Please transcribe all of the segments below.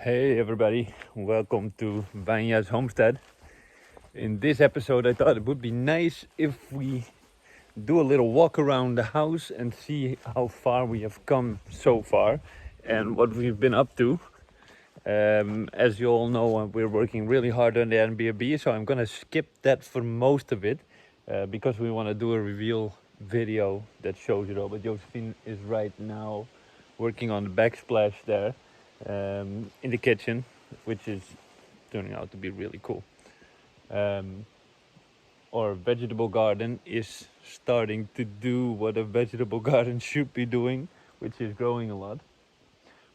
Hey everybody, welcome to Vanya's homestead. In this episode I thought it would be nice if we do a little walk around the house and see how far we have come so far and what we've been up to. As you all know, we're working really hard on the Airbnb, so I'm gonna skip that for most of it because we want to do a reveal video that shows it all. But Josephine is right now working on the backsplash there in the kitchen, which is turning out to be really cool. Our vegetable garden is starting to do what a vegetable garden should be doing, which is growing a lot.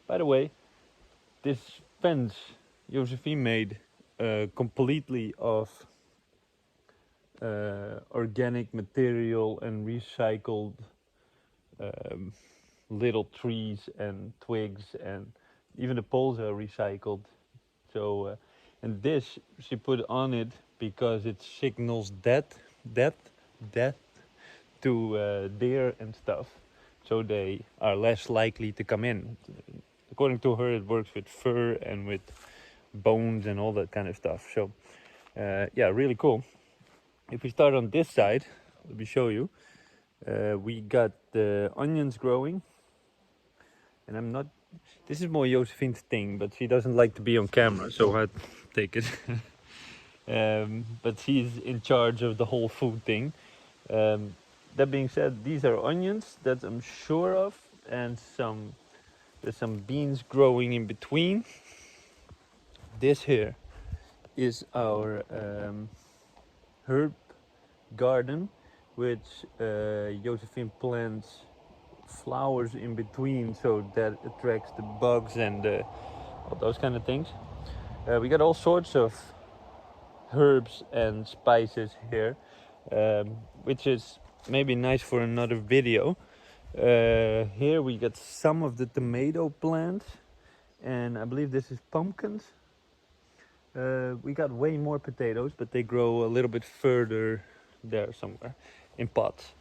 By the way, this fence Josephine made completely of organic material and recycled little trees and twigs, and even the poles are recycled. So, and this she put on it because it signals death to deer and stuff, so they are less likely to come in. According to her, it works with fur and with bones and all that kind of stuff. So, yeah, really cool. If we start on this side, let me show you. We got the onions growing, and I'm not. This is more Josephine's thing, but she doesn't like to be on camera, so I take it. But she's in charge of the whole food thing. That being said, these are onions that I'm sure of, and there's some beans growing in between. This here is our herb garden, which Josephine plants flowers in between, so that attracts the bugs and all those kind of things. We got all sorts of herbs and spices here, which is maybe nice for another video. Here we got some of the tomato plants, and I believe this is pumpkins. We got way more potatoes, but they grow a little bit further there somewhere in pots.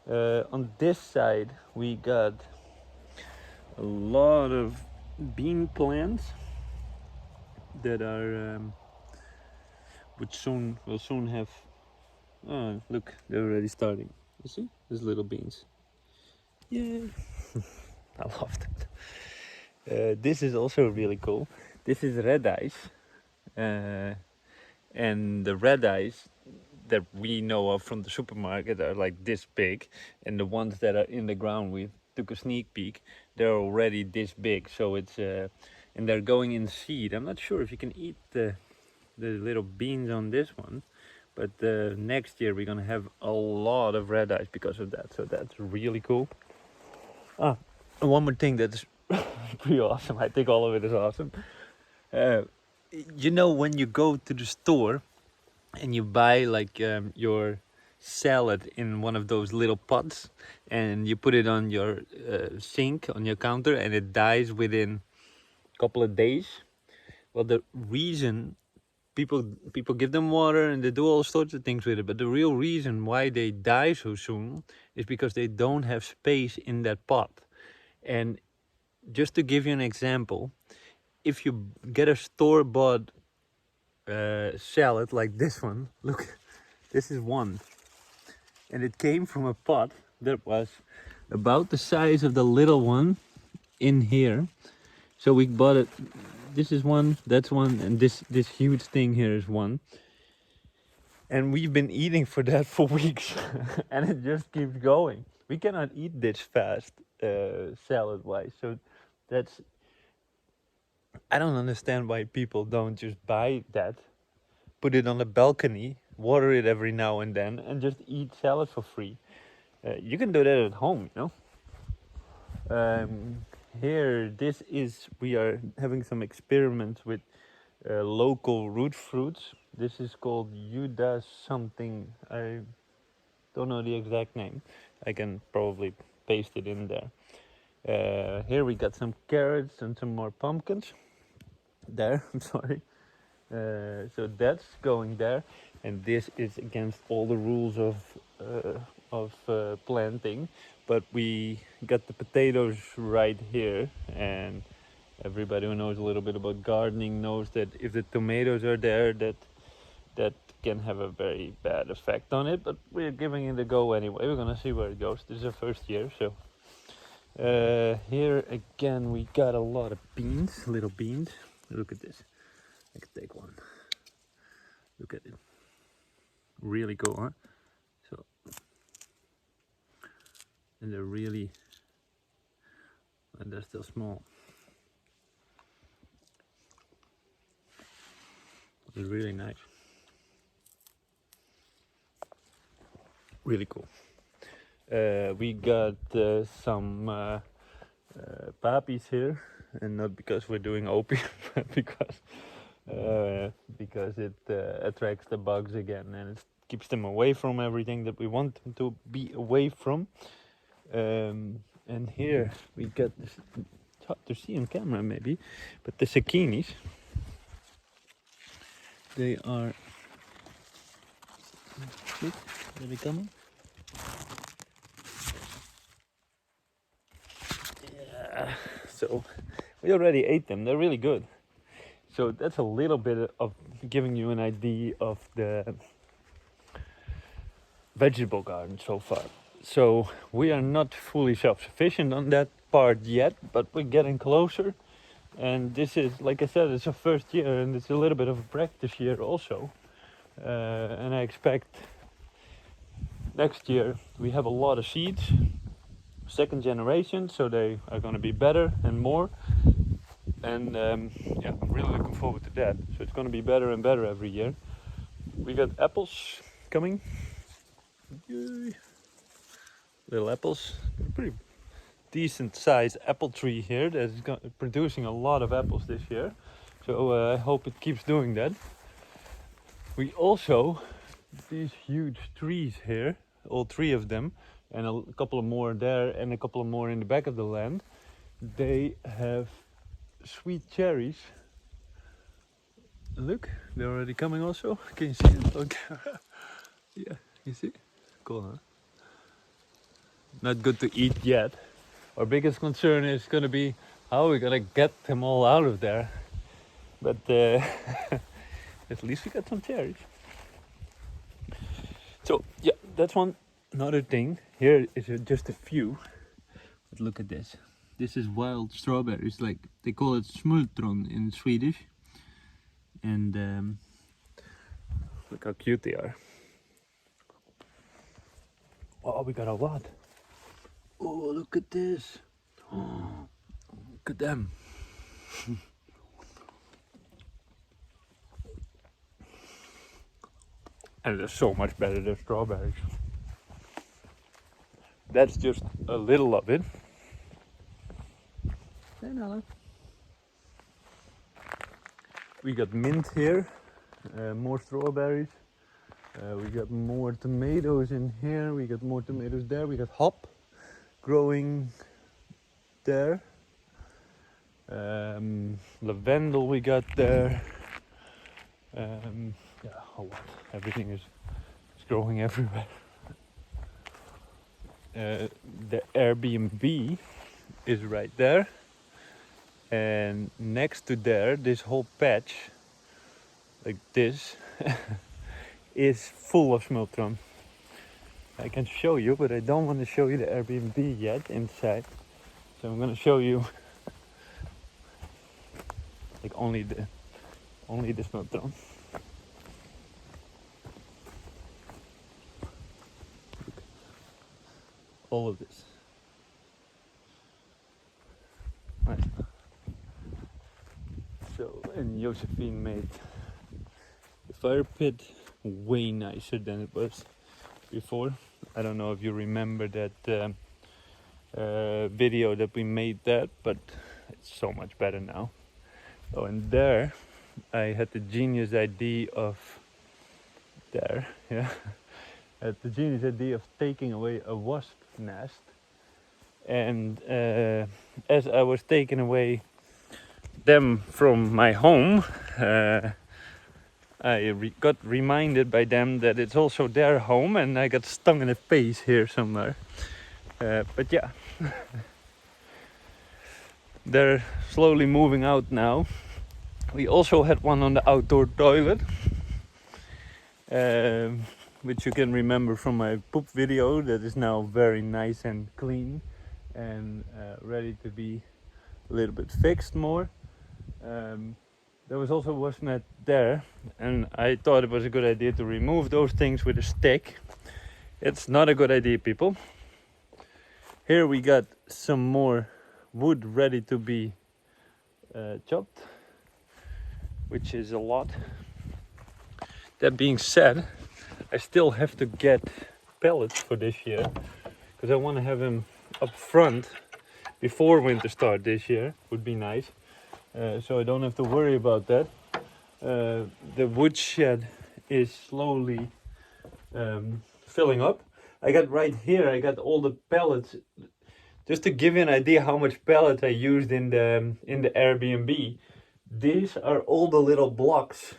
On this side we got a lot of bean plants that are will soon have. Oh, look, they're already starting. You see, these little beans. Yay! I love that. This is also really cool. This is red ice, and the red ice that we know of from the supermarket are like this big, and the ones that are in the ground, we took a sneak peek, they're already this big. So it's and they're going in seed. I'm not sure if you can eat the little beans on this one, but next year we're gonna have a lot of red ice because of that. So that's really cool. And one more thing that's pretty awesome. I think all of it is awesome. You know, when you go to the store and you buy like your salad in one of those little pots, and you put it on your sink on your counter, and it dies within a couple of days. Well, the reason people give them water and they do all sorts of things with it, but the real reason why they die so soon is because they don't have space in that pot. And just to give you an example, if you get a store-bought salad like this one, look, this is one, and it came from a pot that was about the size of the little one in here. So we bought it. This is one, that's one, and this huge thing here is one. And we've been eating for that for weeks, and it just keeps going. We cannot eat this fast, salad-wise. So that's, I don't understand why people don't just buy that, put it on the balcony, water it every now and then, and just eat salad for free. You can do that at home, you know. Here, we are having some experiments with local root fruits. This is called Yuda something. I don't know the exact name. I can probably paste it in there. Here we got some carrots and some more pumpkins. There, I'm sorry. So that's going there, and this is against all the rules of planting. But we got the potatoes right here, and Everybody who knows a little bit about gardening knows that if the tomatoes are there, that can have a very bad effect on it. But we're giving it a go anyway. We're gonna see where it goes. This is our first year, so here again we got a lot of beans, little beans. Look at this. I can take one. Look at it. Really cool, huh? So, and they're really, and they're still small. It's really nice. Really cool. We got some poppies here, and not because we're doing opium, but because it attracts the bugs again, and it keeps them away from everything that we want them to be away from. And here we got this. It's hard to see on camera maybe, but the zucchinis. They are. Look, are they coming? Yeah. So we already ate them. They're really good. So that's a little bit of giving you an idea of the vegetable garden so far. So we are not fully self-sufficient on that part yet, but we're getting closer. And this is, like I said, it's our first year, and it's a little bit of a practice year also. And I expect next year we have a lot of seeds, second generation, so they are going to be better and more. And yeah, I'm really looking forward to that. So it's going to be better and better every year. We got apples coming. Yay. Little apples. Pretty decent sized apple tree here that is producing a lot of apples this year. So I hope it keeps doing that. We also, these huge trees here, all three of them, and a couple of more there and a couple of more in the back of the land, they have sweet cherries. Look, they're already coming also. Can you see it on camera? Yeah, you see? Cool, huh? Not good to eat yet. Our biggest concern is going to be how we're going to get them all out of there. But at least we got some cherries. So yeah, that's one. Another thing here is just a few. But look at this. This is wild strawberries. Like they call it smultron in Swedish. And look how cute they are. Oh, we got a lot. Oh, look at this. Oh, look at them. And they're so much better than strawberries. That's just a little of it. Hey, Nala. We got mint here, more strawberries. We got more tomatoes in here. We got more tomatoes there. We got hop growing there. Lavendel we got there. Yeah, a lot. Everything is growing everywhere. The Airbnb is right there, and next to there, this whole patch, like this, is full of smultron. I can show you, but I don't want to show you the Airbnb yet inside. So I'm gonna show you like only the smultron. All of this. Nice. So, and Josephine made the fire pit way nicer than it was before. I don't know if you remember that video that we made that, but it's so much better now. Oh, and there I had the genius idea of there, yeah. I had the genius idea of taking away a wasp nest, and as I was taking away them from my home, I got reminded by them that it's also their home, and I got stung in the face here somewhere. But yeah, they're slowly moving out now. We also had one on the outdoor toilet, which you can remember from my poop video, that is now very nice and clean and ready to be a little bit fixed more. There was also wash net there, and I thought it was a good idea to remove those things with a stick. It's not a good idea, people. Here we got some more wood ready to be chopped, which is a lot. That being said, I still have to get pellets for this year, because I want to have them up front before winter start this year. Would be nice. So I don't have to worry about that. The wood shed is slowly filling up. I got right here, I got all the pellets. Just to give you an idea how much pellets I used in the Airbnb. These are all the little blocks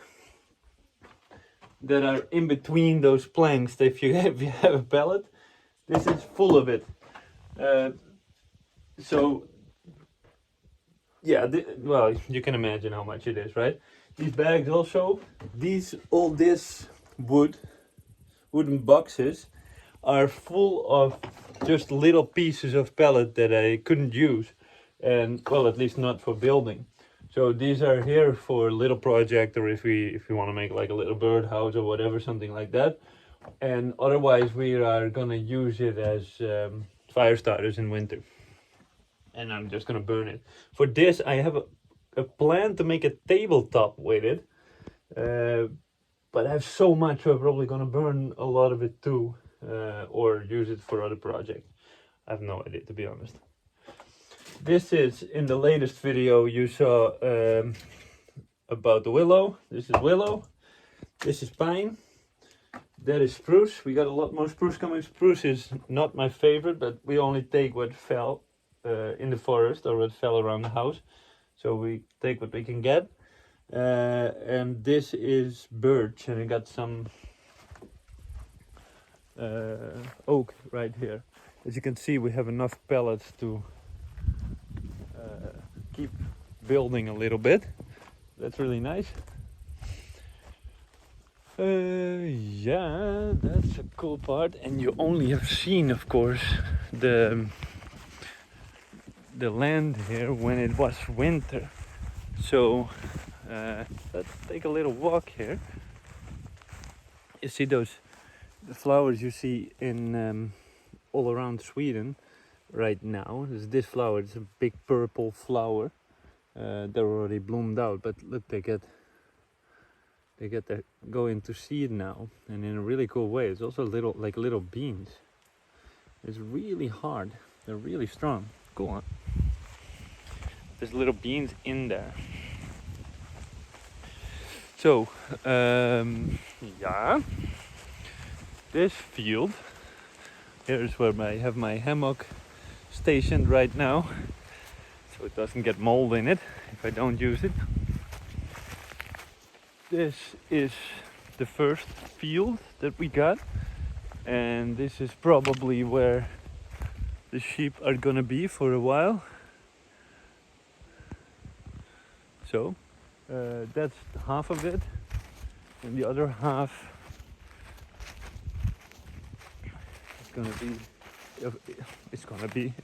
that are in between those planks. If you have a pallet, this is full of it. So yeah, well, you can imagine how much it is, right? These bags also, all this wooden boxes are full of just little pieces of pallet that I couldn't use, and well, at least not for building. So these are here for a little project, or if we want to make like a little birdhouse or whatever, something like that. And otherwise we are gonna use it as fire starters in winter. And I'm just gonna burn it. For this, I have a plan to make a tabletop with it, but I have so much, so I'm probably gonna burn a lot of it too, or use it for other projects. I have no idea, to be honest. This is, in the latest video you saw about the willow. This is willow. This is pine. That is spruce. We got a lot more spruce coming. Spruce is not my favorite, but we only take what fell in the forest or what fell around the house. So we take what we can get. And this is birch, and I got some oak right here. As you can see, we have enough pellets to keep building a little bit. That's really nice. Yeah, that's a cool part. And you only have seen, of course, the land here when it was winter. So let's take a little walk here. You see the flowers you see in all around Sweden right now. There's this flower. It's a big purple flower. They're already bloomed out, but look, they go into seed now, and in a really cool way. It's also like little beans. It's really hard. They're really strong. Go on. There's little beans in there. So yeah, this field here is where I have my hammock stationed right now, so it doesn't get mold in it if I don't use it. This is the first field that we got, and this is probably where the sheep are gonna be for a while. So that's half of it, and the other half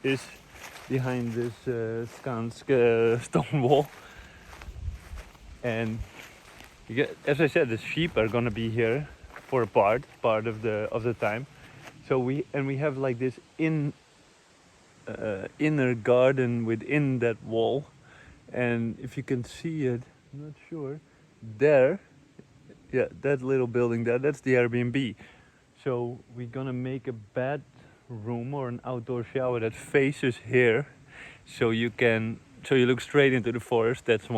is behind this Skansk stone wall. And as I said, the sheep are gonna be here for a part of the time. So we have like this inner garden within that wall, and if you can see it, I'm not sure, there, yeah, that little building there, that's the Airbnb. So we're gonna make a bedroom or an outdoor shower that faces here, so you look straight into the forest. That's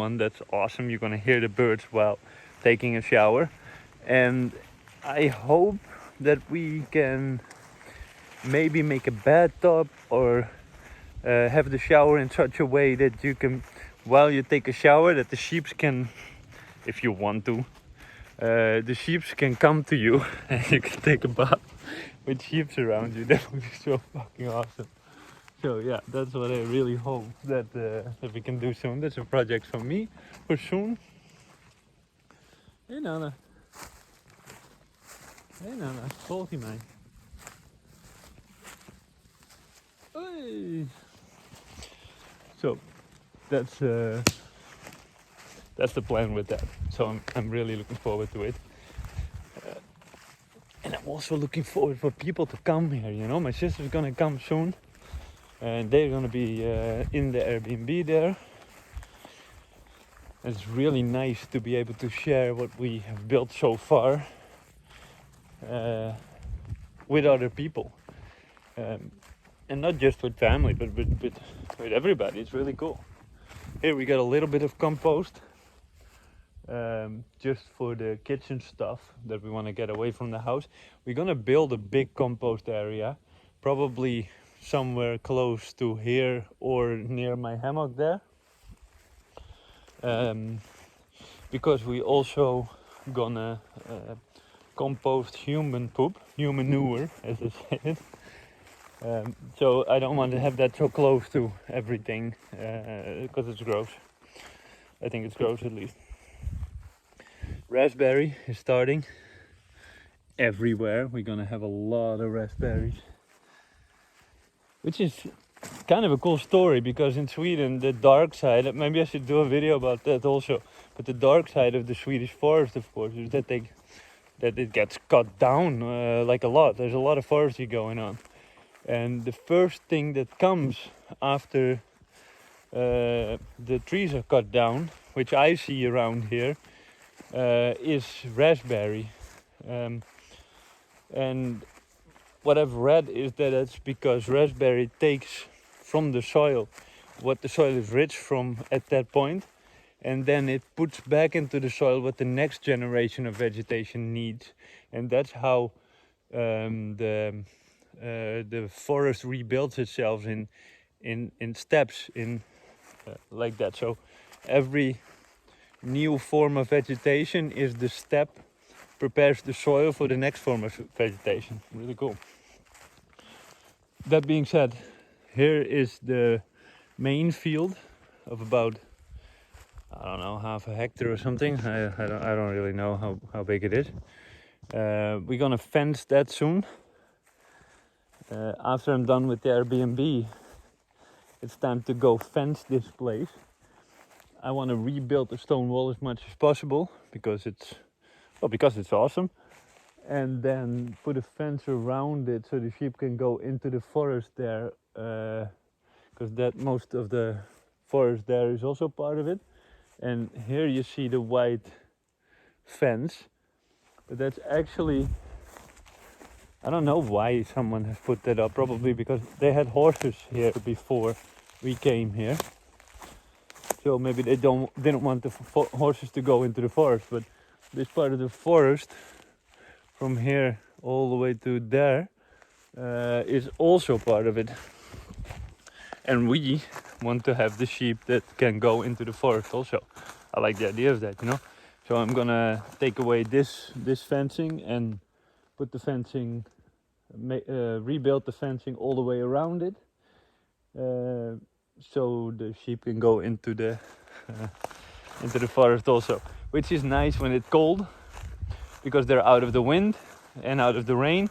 awesome. You're gonna hear the birds while taking a shower, and I hope that we can maybe make a bathtub or have the shower in such a way that you can, while you take a shower, that the sheep can, if you want to, the sheep can come to you and you can take a bath with sheep around you. That would be so fucking awesome. So yeah, that's what I really hope that we can do soon. That's a project for me for soon. Hey Nana. Hey Nana, volg mij. Hey. So that's the plan with that. So I'm really looking forward to it. And I'm also looking forward for people to come here, you know. My sister's gonna come soon. And they're gonna be in the Airbnb there. And it's really nice to be able to share what we have built so far with other people. And not just with family, but with everybody. It's really cool. Here we got a little bit of compost. Just for the kitchen stuff that we want to get away from the house. We're gonna build a big compost area, probably somewhere close to here or near my hammock there. Because we also gonna compost human poop, human manure, as I say it. So I don't want to have that so close to everything, because it's gross. I think it's gross at least. Raspberry is starting everywhere. We're gonna have a lot of raspberries, which is kind of a cool story, because in Sweden the dark side, maybe I should do a video about that also, but the dark side of the Swedish forest, of course, is that it gets cut down like a lot. There's a lot of forestry going on, and the first thing that comes after the trees are cut down, which I see around here, is raspberry. And what I've read is that it's because raspberry takes from the soil what the soil is rich from at that point, and then it puts back into the soil what the next generation of vegetation needs, and that's how the forest rebuilds itself in steps, like that. So every new form of vegetation is the step, prepares the soil for the next form of vegetation. Really cool. That being said, here is the main field of about, I don't know, half a hectare or something. I don't really know how big it is. We're gonna fence that soon. After I'm done with the Airbnb, it's time to go fence this place. I want to rebuild the stone wall as much as possible because it's awesome, and then put a fence around it so the sheep can go into the forest there, because that most of the forest there is also part of it. And here you see the white fence, but that's actually, I don't know why someone has put that up, probably because they had horses here before we came here. So maybe they didn't want the horses to go into the forest, but this part of the forest, from here all the way to there, is also part of it. And we want to have the sheep that can go into the forest also. I like the idea of that, you know. So I'm gonna take away this fencing and put the fencing, rebuild the fencing all the way around it. So the sheep can go into the forest also, which is nice when it's cold, because they're out of the wind and out of the rain.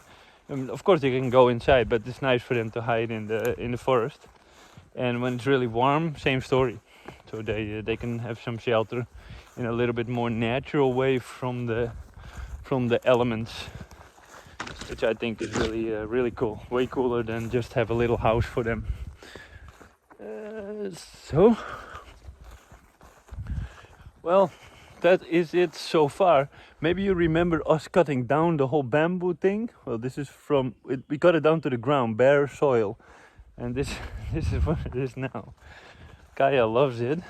Of course they can go inside, but it's nice for them to hide in the forest. And when it's really warm, same story. So they can have some shelter in a little bit more natural way from the elements, which I think is really cool. Way cooler than just have a little house for them. So, well, that is it so far. Maybe you remember us cutting down the whole bamboo thing. Well, this is we cut it down to the ground, bare soil, and this is what it is now. Kaya loves it,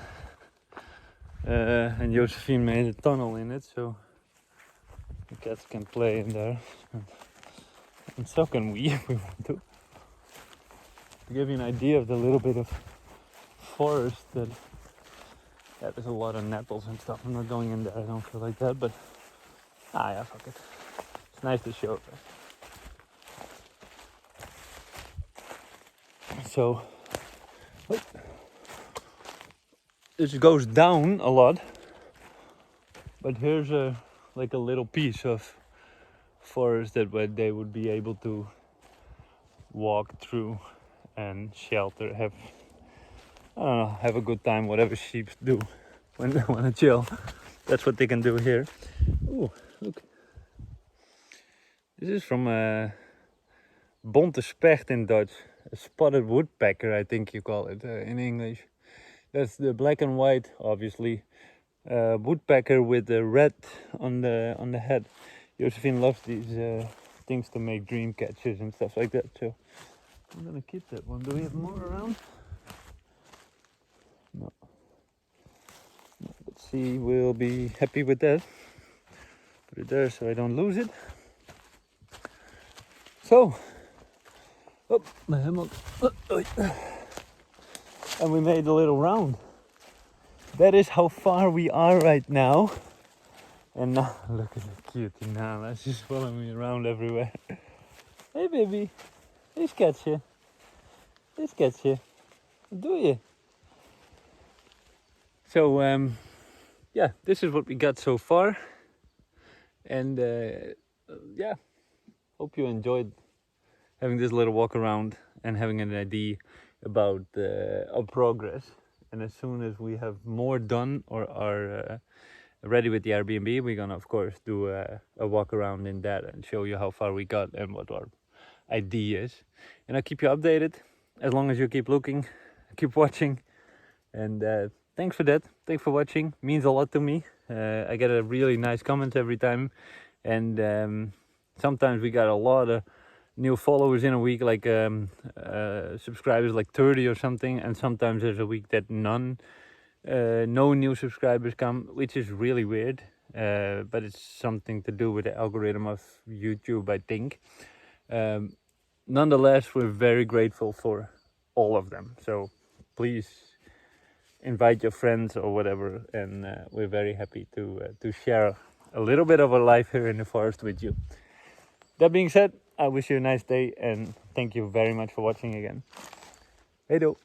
and Josephine made a tunnel in it so the cats can play in there, and so can we if we want to. To give you an idea of the little bit of forest that, yeah, there's a lot of nettles and stuff. I'm not going in there, I don't feel like that, but yeah, fuck it. It's nice to show it. So This goes down a lot, but here's a like a little piece of forest that where they would be able to walk through and shelter, have I don't know, have a good time, whatever sheep do when they want to chill. That's what they can do here. Oh, look. This is from a bonte specht in Dutch, a spotted woodpecker, I think you call it in English. That's the black and white, obviously, woodpecker with the red on the head. Josephine loves these things to make dream catchers and stuff like that. So I'm gonna keep that one. Do we have more around? No. Let's see. We'll be happy with that. Put it there so I don't lose it. So, oh, my hammock. And we made a little round. That is how far we are right now. And now, look at the cutie Nala. She's following me around everywhere. Hey baby, hey schatje. Hey schatje. Wat doe je? So, yeah, this is what we got so far. And yeah, hope you enjoyed having this little walk around and having an idea about our progress. And as soon as we have more done or are ready with the Airbnb, we're gonna of course do a walk around in that and show you how far we got and what our idea is. And I'll keep you updated as long as you keep looking, keep watching. And thanks for that. Thanks for watching. Means a lot to me. I get a really nice comment every time. And sometimes we got a lot of new followers in a week, like subscribers like 30 or something. And sometimes there's a week that no new subscribers come, which is really weird. But it's something to do with the algorithm of YouTube, I think. Nonetheless, we're very grateful for all of them. So please invite your friends or whatever, and we're very happy to share a little bit of our life here in the forest with you. That being said, I wish you a nice day and thank you very much for watching again. Hey do.